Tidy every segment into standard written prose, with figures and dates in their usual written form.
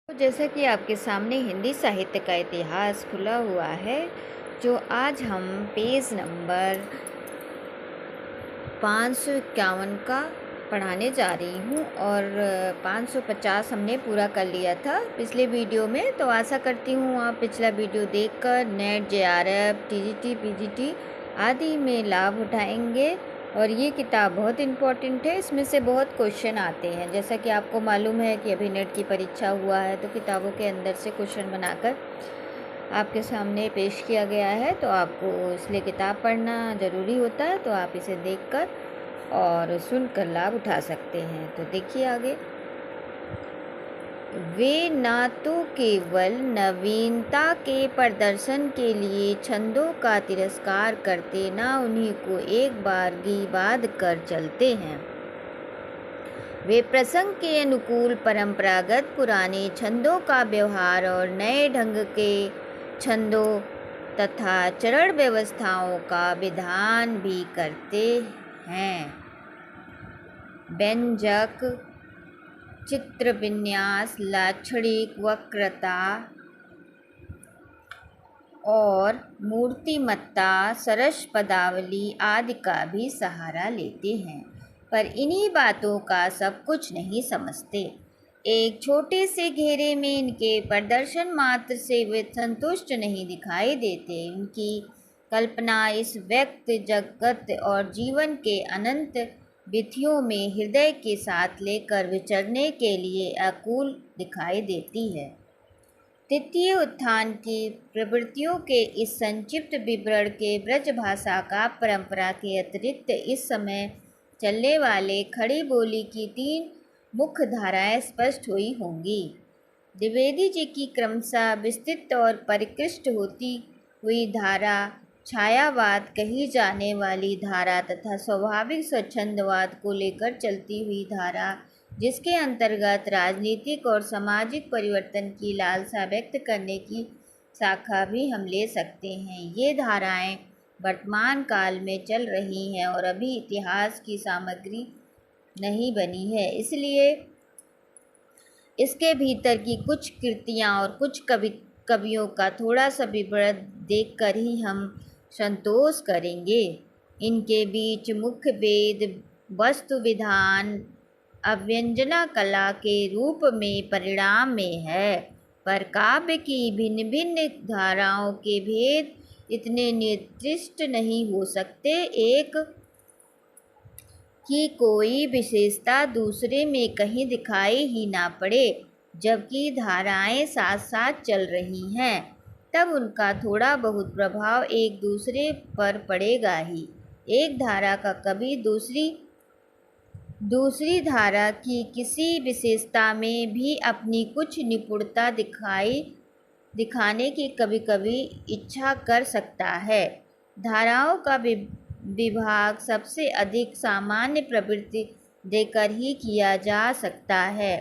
तो जैसा कि आपके सामने हिंदी साहित्य का इतिहास खुला हुआ है, जो आज हम पेज नंबर 551 का पढ़ाने जा रही हूँ और 550 हमने पूरा कर लिया था पिछले वीडियो में। तो आशा करती हूँ आप पिछला वीडियो देखकर नेट, जेआरएफ, टीजीटी, पीजीटी आदि में लाभ उठाएंगे। और ये किताब बहुत इम्पॉर्टेंट है, इसमें से बहुत क्वेश्चन आते हैं। जैसा कि आपको मालूम है कि अभी नेट की परीक्षा हुआ है, तो किताबों के अंदर से क्वेश्चन बनाकर आपके सामने पेश किया गया है। तो आपको इसलिए किताब पढ़ना ज़रूरी होता है, तो आप इसे देखकर और सुनकर लाभ उठा सकते हैं। तो देखिए आगे। वे न तो केवल नवीनता के प्रदर्शन के लिए छंदों का तिरस्कार करते, न उन्हीं को एक बारगी बाध कर चलते हैं। वे प्रसंग के अनुकूल परंपरागत पुराने छंदों का व्यवहार और नए ढंग के छंदों तथा चरण व्यवस्थाओं का विधान भी करते हैं। व्यंजक, चित्र विन्यास, लाक्षणिक वक्रता और मूर्तिमत्ता, सरस पदावली आदि का भी सहारा लेते हैं, पर इन्हीं बातों का सब कुछ नहीं समझते। एक छोटे से घेरे में इनके प्रदर्शन मात्र से वे संतुष्ट नहीं दिखाई देते। उनकी कल्पना इस व्यक्त जगत और जीवन के अनंत विधियों में हृदय के साथ लेकर विचरने के लिए आकुल दिखाई देती है। तृतीय उत्थान की प्रवृत्तियों के इस संक्षिप्त विवरण के ब्रज भाषा का परंपरा के अतिरिक्त इस समय चलने वाले खड़ी बोली की 3 मुख्य धाराएं स्पष्ट हुई होंगी। द्विवेदी जी की क्रमशः विस्तृत और परिष्कृत होती हुई धारा, छायावाद कही जाने वाली धारा तथा स्वाभाविक स्वच्छंदवाद को लेकर चलती हुई धारा, जिसके अंतर्गत राजनीतिक और सामाजिक परिवर्तन की लालसा व्यक्त करने की शाखा भी हम ले सकते हैं। ये धाराएं वर्तमान काल में चल रही हैं और अभी इतिहास की सामग्री नहीं बनी है, इसलिए इसके भीतर की कुछ कृतियाँ और कुछ कवियों का थोड़ा सा विवरण देखकर ही हम संतोष करेंगे। इनके बीच मुख्य भेद वस्तु विधान अव्यंजना कला के रूप में परिणाम में है, पर काव्य की भिन्न भिन्न धाराओं के भेद इतने निर्दिष्ट नहीं हो सकते एक कि कोई विशेषता दूसरे में कहीं दिखाई ही ना पड़े। जबकि धाराएं साथ साथ चल रही हैं, तब उनका थोड़ा बहुत प्रभाव एक दूसरे पर पड़ेगा ही। एक धारा का कभी दूसरी धारा की किसी विशेषता में भी अपनी कुछ निपुणता दिखाने की कभी कभी इच्छा कर सकता है। धाराओं का विभाग सबसे अधिक सामान्य प्रवृत्ति देकर ही किया जा सकता है।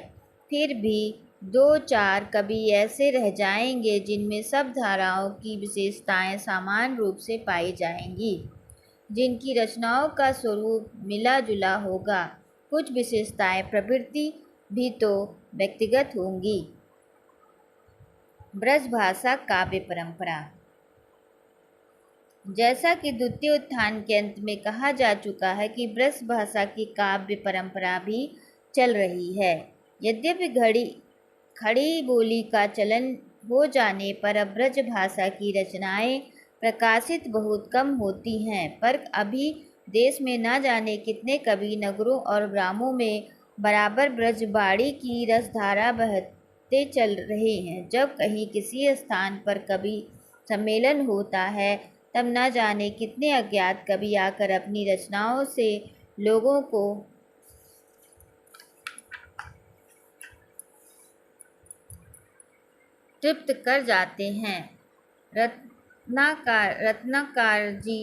फिर भी 2-4 कवि ऐसे रह जाएंगे जिनमें सब धाराओं की विशेषताएं समान रूप से पाई जाएंगी, जिनकी रचनाओं का स्वरूप मिला जुला होगा। कुछ विशेषताएं प्रवृत्ति भी तो व्यक्तिगत होंगी। ब्रज भाषा काव्य परंपरा। जैसा कि द्वितीय उत्थान के अंत में कहा जा चुका है कि ब्रज भाषा की काव्य परंपरा भी चल रही है। यद्यपि खड़ी बोली का चलन हो जाने पर अब ब्रज भाषा की रचनाएं प्रकाशित बहुत कम होती हैं, पर अभी देश में न जाने कितने कवि नगरों और ग्रामों में बराबर ब्रजबाड़ी की रसधारा बहते चल रहे हैं। जब कहीं किसी स्थान पर कवि सम्मेलन होता है, तब न जाने कितने अज्ञात कवि आकर अपनी रचनाओं से लोगों को तृप्त कर जाते हैं। रत्नाकर जी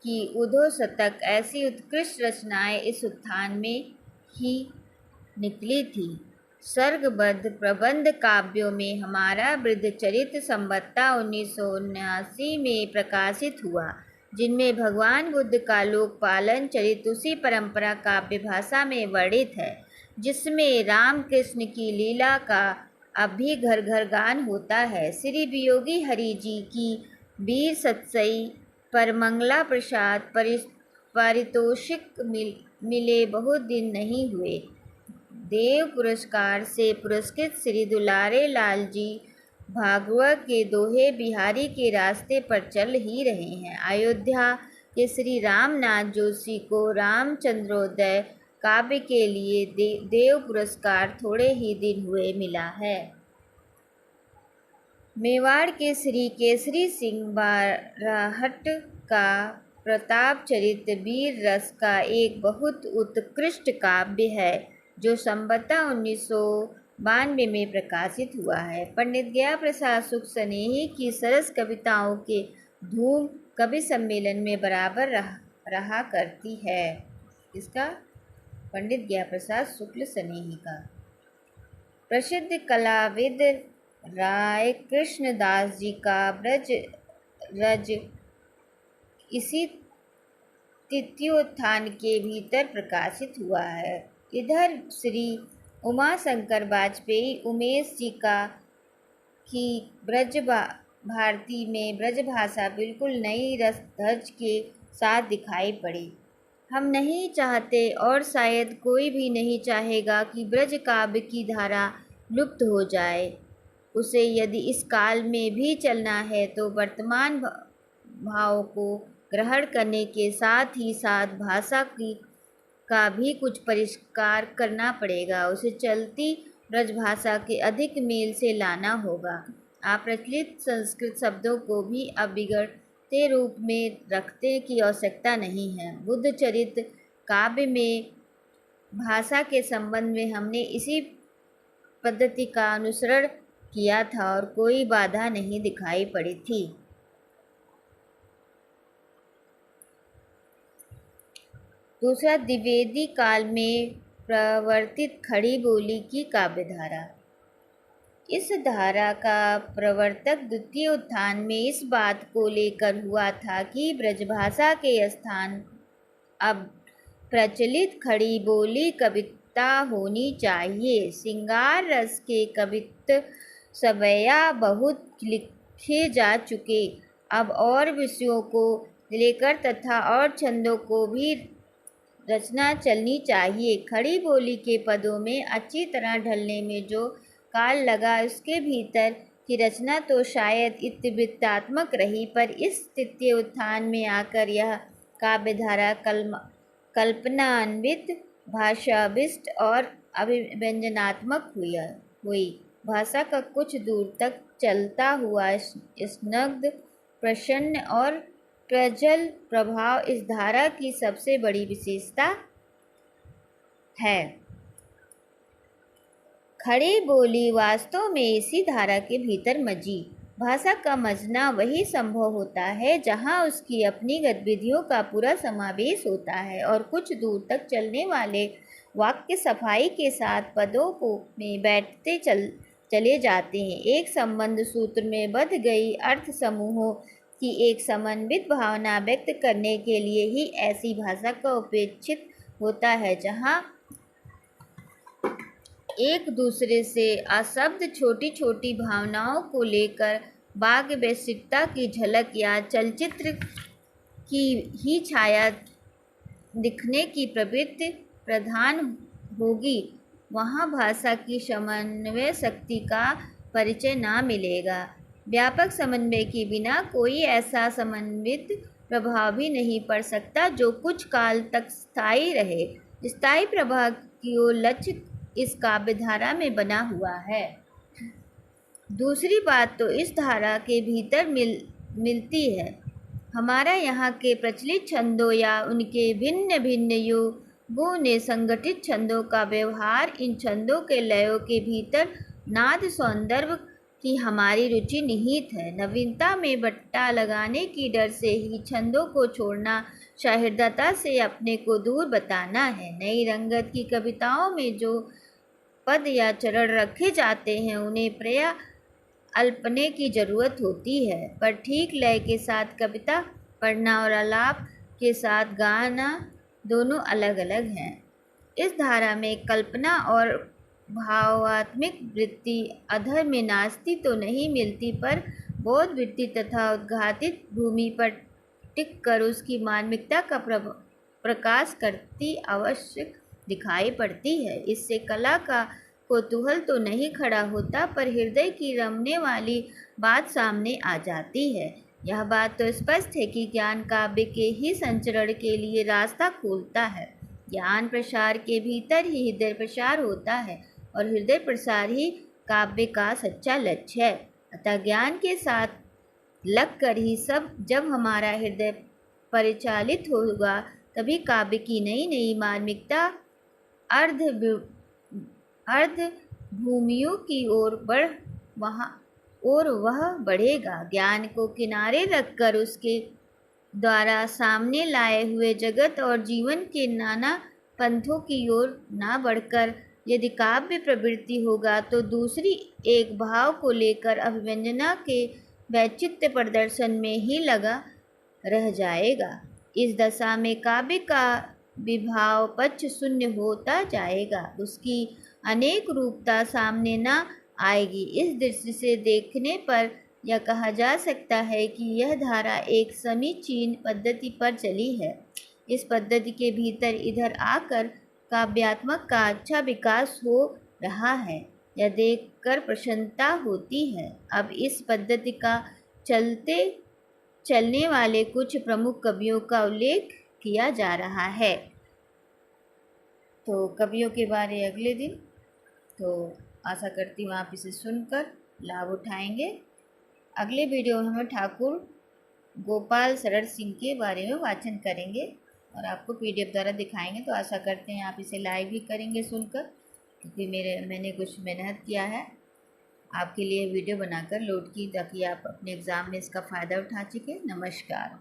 की उद्धव शतक ऐसी उत्कृष्ट रचनाएं इस उत्थान में ही निकली थी। सर्गबद्ध प्रबंध काव्यों में हमारा वृद्धचरित्र संवत्ता 1979 में प्रकाशित हुआ, जिनमें भगवान बुद्ध का लोकपालन चरित्र उसी परंपरा काव्य भाषा में वर्णित है, जिसमें रामकृष्ण की लीला का अब भी घर घर गान होता है। श्री वियोगी हरि जी की वीर सतसई पर मंगला प्रसाद पारितोषिक मिले बहुत दिन नहीं हुए। देव पुरस्कार से पुरस्कृत श्री दुलारे लाल जी भागवत के दोहे बिहारी के रास्ते पर चल ही रहे हैं। अयोध्या के श्री रामनाथ जोशी को रामचंद्रोदय काव्य के लिए देव पुरस्कार थोड़े ही दिन हुए मिला है। मेवाड़ के श्री केसरी सिंह बाराहट का प्रताप चरित्र वीर रस का एक बहुत उत्कृष्ट काव्य है जो संवतः 1992 में प्रकाशित हुआ है। पंडित गया प्रसाद सुख स्नेही की सरस कविताओं के धूम कवि सम्मेलन में बराबर रहा करती है। इसका पंडित गया प्रसाद शुक्ल स्नेही का। प्रसिद्ध कलाविद राय कृष्ण दास जी का ब्रज रज इसी तृतीयोत्थान के भीतर प्रकाशित हुआ है। इधर श्री उमा शंकर वाजपेयी उमेश जी की ब्रज भारती में ब्रज भाषा बिल्कुल नई रस धज के साथ दिखाई पड़ी। हम नहीं चाहते और शायद कोई भी नहीं चाहेगा कि ब्रज काव्य की धारा लुप्त हो जाए। उसे यदि इस काल में भी चलना है तो वर्तमान भाव को ग्रहण करने के साथ ही साथ भाषा का भी कुछ परिष्कार करना पड़ेगा। उसे चलती ब्रजभाषा के अधिक मेल से लाना होगा। अप्रचलित संस्कृत शब्दों को भी अब बिगड़ते रूप में रखने की आवश्यकता नहीं है। बुद्ध चरित्र काव्य में भाषा के संबंध में हमने इसी पद्धति का अनुसरण किया था और कोई बाधा नहीं दिखाई पड़ी थी। दूसरा, द्विवेदी काल में प्रवर्तित खड़ी बोली की काव्यधारा। इस धारा का प्रवर्तक द्वितीय उत्थान में इस बात को लेकर हुआ था कि ब्रजभाषा के स्थान अब प्रचलित खड़ी बोली कविता होनी चाहिए। श्रृंगार रस के कवित्व सवैया बहुत लिखे जा चुके, अब और विषयों को लेकर तथा और छंदों को भी रचना चलनी चाहिए। खड़ी बोली के पदों में अच्छी तरह ढलने में जो काल लगा उसके भीतर की रचना तो शायद इतिवृत्तात्मक रही, पर इस तृतीय उत्थान में आकर यह काव्यधारा कल्पनान्वित, भाषाविष्ट और अभिव्यंजनात्मक हुई। भाषा का कुछ दूर तक चलता हुआ स्निग्ध, प्रसन्न और प्रज्वल प्रभाव इस धारा की सबसे बड़ी विशेषता है। खड़ी बोली वास्तव में इसी धारा के भीतर मजी। भाषा का मजना वही संभव होता है जहाँ उसकी अपनी गतिविधियों का पूरा समावेश होता है और कुछ दूर तक चलने वाले वाक्य सफाई के साथ पदों में बैठते चले जाते हैं। एक संबंध सूत्र में बंध गई अर्थ समूहों की एक समन्वित भावना व्यक्त करने के लिए ही ऐसी भाषा का उपेक्षित होता है जहाँ एक दूसरे से अशब्द छोटी छोटी भावनाओं को लेकर वाक्य वैश्विकता की झलक या चलचित्र की ही छाया दिखने की प्रवृत्ति प्रधान होगी, वहाँ भाषा की समन्वय शक्ति का परिचय न मिलेगा। व्यापक समन्वय के बिना कोई ऐसा समन्वित प्रभाव भी नहीं पड़ सकता जो कुछ काल तक स्थायी रहे। स्थायी प्रभाव की ओर लक्ष्य इस काव्यधारा में बना हुआ है। दूसरी बात तो इस धारा के भीतर मिलती है। हमारा यहाँ के प्रचलित छंदों या उनके भिन्न भिन्न युगों ने संगठित छंदों का व्यवहार, इन छंदों के लयों के भीतर नाद सौंदर्य की हमारी रुचि निहित है। नवीनता में बट्टा लगाने की डर से ही छंदों को छोड़ना सहृदयता से अपने को दूर बताना है। नई रंगत की कविताओं में जो पद या चरण रखे जाते हैं उन्हें प्रायः अल्पने की जरूरत होती है, पर ठीक लय के साथ कविता पढ़ना और आलाप के साथ गाना दोनों अलग अलग हैं। इस धारा में कल्पना और भावात्मिक वृत्ति अधर में नास्ती तो नहीं मिलती, पर बौद्ध वृत्ति तथा उद्घाटित भूमि पर टिक कर उसकी मार्मिकता का प्रकाश करती आवश्यक दिखाई पड़ती है। इससे कला का कौतूहल तो नहीं खड़ा होता, पर हृदय की रमने वाली बात सामने आ जाती है। यह बात तो स्पष्ट है कि ज्ञान काव्य के ही संचरण के लिए रास्ता खोलता है। ज्ञान प्रसार के भीतर ही हृदय प्रसार होता है और हृदय प्रसार ही काव्य का सच्चा लक्ष्य है। अतः ज्ञान के साथ लगकर ही जब हमारा हृदय परिचालित होगा, तभी काव्य की नई नई मार्मिकता अर्ध भूमियों की ओर वह बढ़ेगा। ज्ञान को किनारे रखकर उसके द्वारा सामने लाए हुए जगत और जीवन के नाना पंथों की ओर ना बढ़कर यदि काव्य प्रवृत्ति होगा, तो दूसरी एक भाव को लेकर अभिव्यंजना के वैचित्र्य प्रदर्शन में ही लगा रह जाएगा। इस दशा में काव्य का विभाव पक्ष शून्य होता जाएगा, उसकी अनेक रूपता सामने न आएगी। इस दृष्टि से देखने पर यह कहा जा सकता है कि यह धारा एक समीचीन पद्धति पर चली है। इस पद्धति के भीतर इधर आकर काव्यात्मक का अच्छा विकास हो रहा है, यह देखकर प्रसन्नता होती है। अब इस पद्धति का चलने वाले कुछ प्रमुख कवियों का उल्लेख किया जा रहा है। तो कवियों के बारे अगले दिन, तो आशा करती हूँ आप इसे सुनकर लाभ उठाएंगे। अगले वीडियो में हम ठाकुर गोपाल शरण सिंह के बारे में वाचन करेंगे और आपको PDF द्वारा दिखाएंगे। तो आशा करते हैं आप इसे लाइव भी करेंगे सुनकर, क्योंकि मैंने कुछ मेहनत किया है आपके लिए वीडियो बनाकर लोड की, ताकि आप अपने एग्ज़ाम में इसका फ़ायदा उठा सकें। नमस्कार।